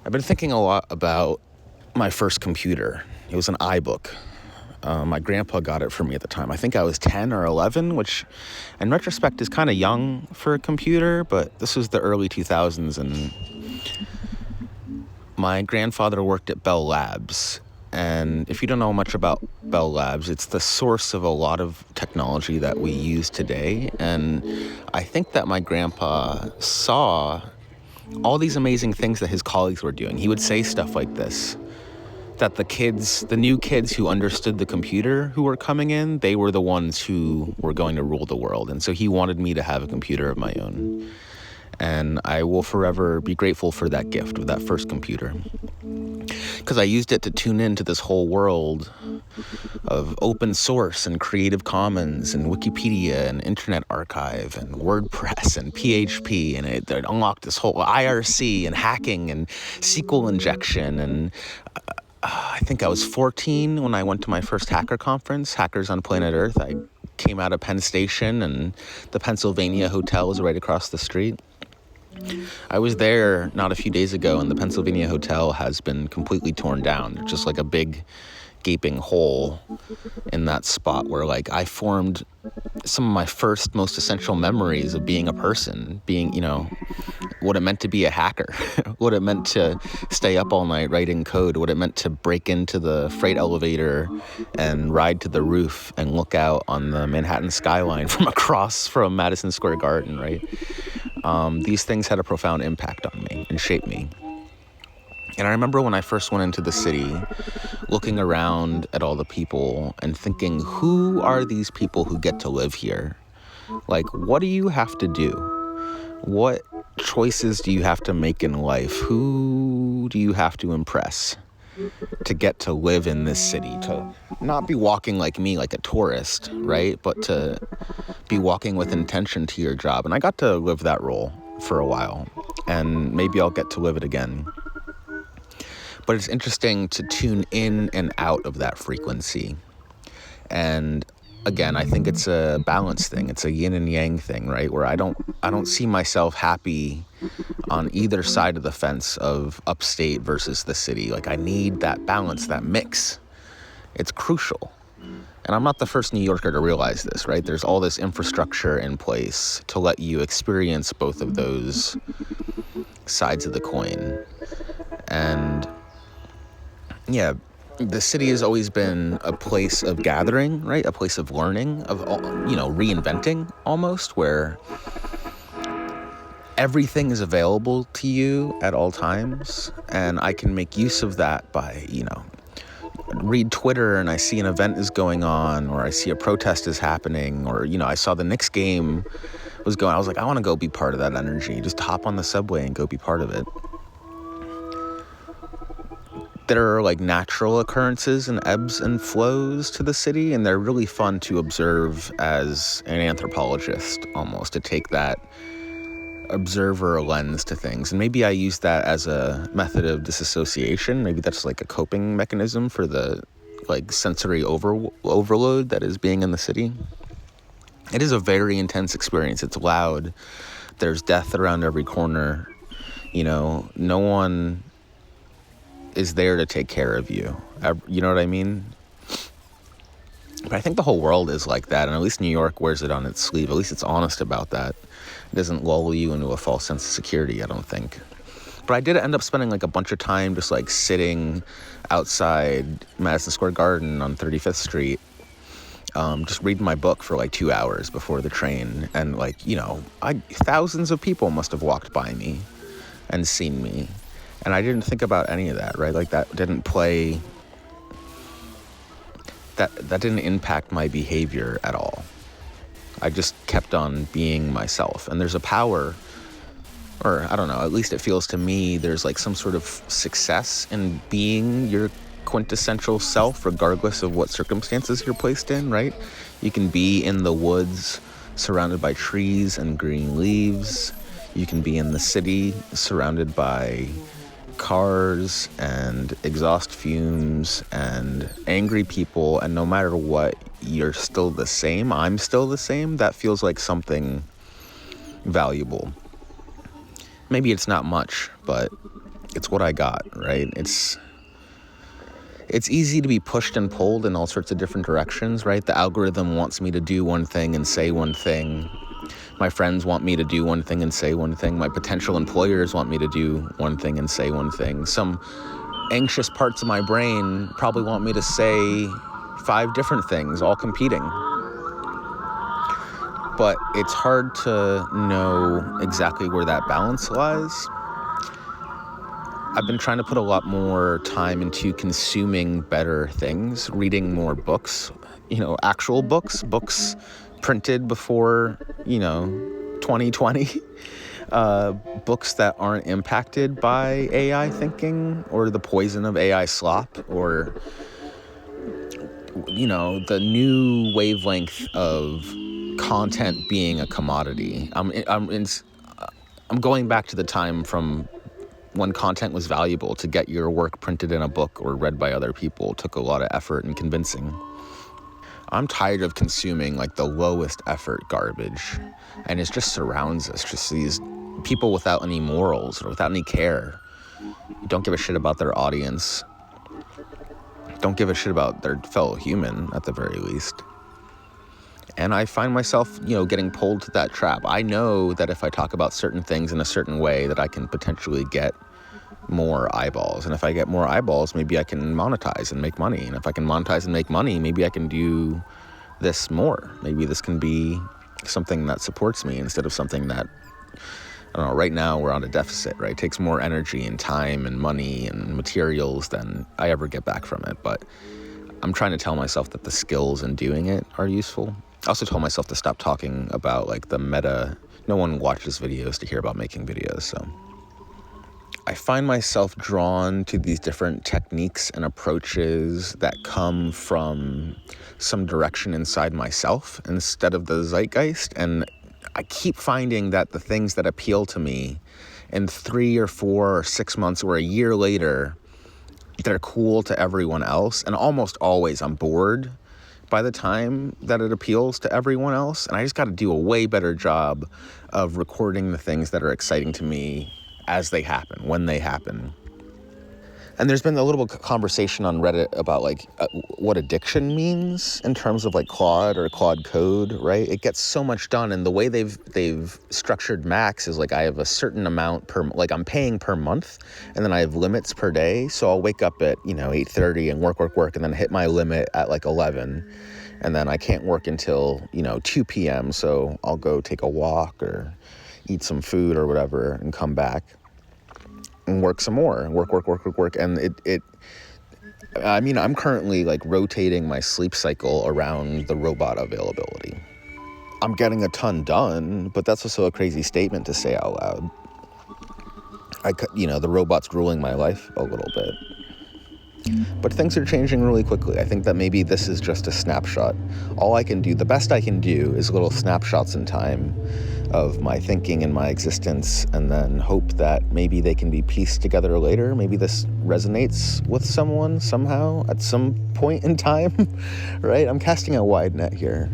I've been thinking a lot about my first computer. It was an iBook. My grandpa got it for me at the time. I think I was 10 or 11, which in retrospect is kind of young for a computer, but this was the early 2000s, and my grandfather worked at Bell Labs. And if you don't know much about Bell Labs, it's the source of a lot of technology that we use today. And I think that my grandpa saw all these amazing things that his colleagues were doing. He would say stuff like this, that the new kids who understood the computer who were coming in, they were the ones who were going to rule the world. And so he wanted me to have a computer of my own. And I will forever be grateful for that gift of that first computer, because I used it to tune into this whole world of open source and Creative Commons and Wikipedia and Internet Archive and WordPress and PHP, and it unlocked this whole IRC and hacking and SQL injection. And I think I was 14 when I went to my first hacker conference, Hackers on Planet Earth. I came out of Penn Station, and the Pennsylvania Hotel was right across the street. I was there not a few days ago, and the Pennsylvania Hotel has been completely torn down. There's just like a big gaping hole in that spot where I formed some of my first most essential memories of being a person, being, what it meant to be a hacker, what it meant to stay up all night writing code, what it meant to break into the freight elevator and ride to the roof and look out on the Manhattan skyline from Madison Square Garden, right? These things had a profound impact on me and shaped me. And I remember when I first went into the city, looking around at all the people and thinking, who are these people who get to live here? What do you have to do? What choices do you have to make in life? Who do you have to impress to get to live in this city? To not be walking like me, like a tourist, right? But to be walking with intention to your job. And I got to live that role for a while, and maybe I'll get to live it again. But it's interesting to tune in and out of that frequency. And again, I think it's a balance thing. It's a yin and yang thing, right? Where I don't see myself happy on either side of the fence of upstate versus the city. I need that balance, that mix. It's crucial. And I'm not the first New Yorker to realize this, right? There's all this infrastructure in place to let you experience both of those sides of the coin. And yeah, the city has always been a place of gathering, right? A place of learning, of, reinventing almost, where everything is available to you at all times. And I can make use of that by, read Twitter and I see an event is going on, or I see a protest is happening, or, I saw the Knicks game was going. I was like, I want to go be part of that energy. Just hop on the subway and go be part of it. There are natural occurrences and ebbs and flows to the city, and they're really fun to observe as an anthropologist, almost, to take that observer lens to things. And maybe I use that as a method of disassociation. Maybe that's a coping mechanism for the sensory overload that is being in the city. It is a very intense experience. It's loud. There's death around every corner. No one is there to take care of you. You know what I mean? But I think the whole world is like that, and at least New York wears it on its sleeve. At least it's honest about that. It doesn't lull you into a false sense of security, I don't think. But I did end up spending a bunch of time just sitting outside Madison Square Garden on 35th Street, just reading my book for 2 hours before the train. And thousands of people must have walked by me and seen me. And I didn't think about any of that, right? That didn't play, that didn't impact my behavior at all. I just kept on being myself. And there's a power, or I don't know, at least it feels to me, there's some sort of success in being your quintessential self, regardless of what circumstances you're placed in, right? You can be in the woods surrounded by trees and green leaves. You can be in the city surrounded by cars and exhaust fumes and angry people, and no matter what, you're still the same. I'm still the same. That feels like something valuable. Maybe it's not much, but it's what I got, right? It's easy to be pushed and pulled in all sorts of different directions, right? The algorithm wants me to do one thing and say one thing. My friends want me to do one thing and say one thing. My potential employers want me to do one thing and say one thing. Some anxious parts of my brain probably want me to say 5 different things, all competing. But it's hard to know exactly where that balance lies. I've been trying to put a lot more time into consuming better things, reading more books, actual books printed before, 2020, books that aren't impacted by AI thinking or the poison of AI slop or, the new wavelength of content being a commodity. I'm going back to the time from when content was valuable. To get your work printed in a book or read by other people took a lot of effort and convincing. I'm tired of consuming like the lowest effort garbage, and it just surrounds us, just these people without any morals or without any care. Don't give a shit about their audience. Don't give a shit about their fellow human, at the very least. And I find myself, getting pulled to that trap. I know that if I talk about certain things in a certain way that I can potentially get more eyeballs. And if I get more eyeballs, maybe I can monetize and make money. And if I can monetize and make money, maybe I can do this more. Maybe this can be something that supports me instead of something that, I don't know, right now we're on a deficit, right? It takes more energy and time and money and materials than I ever get back from it. But I'm trying to tell myself that the skills in doing it are useful. I also told myself to stop talking about like the meta. No one watches videos to hear about making videos, so I find myself drawn to these different techniques and approaches that come from some direction inside myself instead of the zeitgeist. And I keep finding that the things that appeal to me in 3 or 4 or 6 months or a year later, they're cool to everyone else. And almost always I'm bored by the time that it appeals to everyone else. And I just got to do a way better job of recording the things that are exciting to me as they happen, when they happen. And there's been a little conversation on Reddit about what addiction means in terms of like Claude or Claude Code, right? It gets so much done, and the way they've structured Max is like I have a certain amount I'm paying per month, and then I have limits per day. So I'll wake up at 8:30 and work, and then hit my limit at like 11, and then I can't work until 2 p.m. So I'll go take a walk or eat some food or whatever, and come back and work some more, work. And I'm currently like rotating my sleep cycle around the robot availability. I'm getting a ton done, but that's also a crazy statement to say out loud. The robot's ruling my life a little bit. But things are changing really quickly. I think that maybe this is just a snapshot. All I can do, the best I can do, is little snapshots in time of my thinking and my existence, and then hope that maybe they can be pieced together later. Maybe this resonates with someone somehow at some point in time, right? I'm casting a wide net here.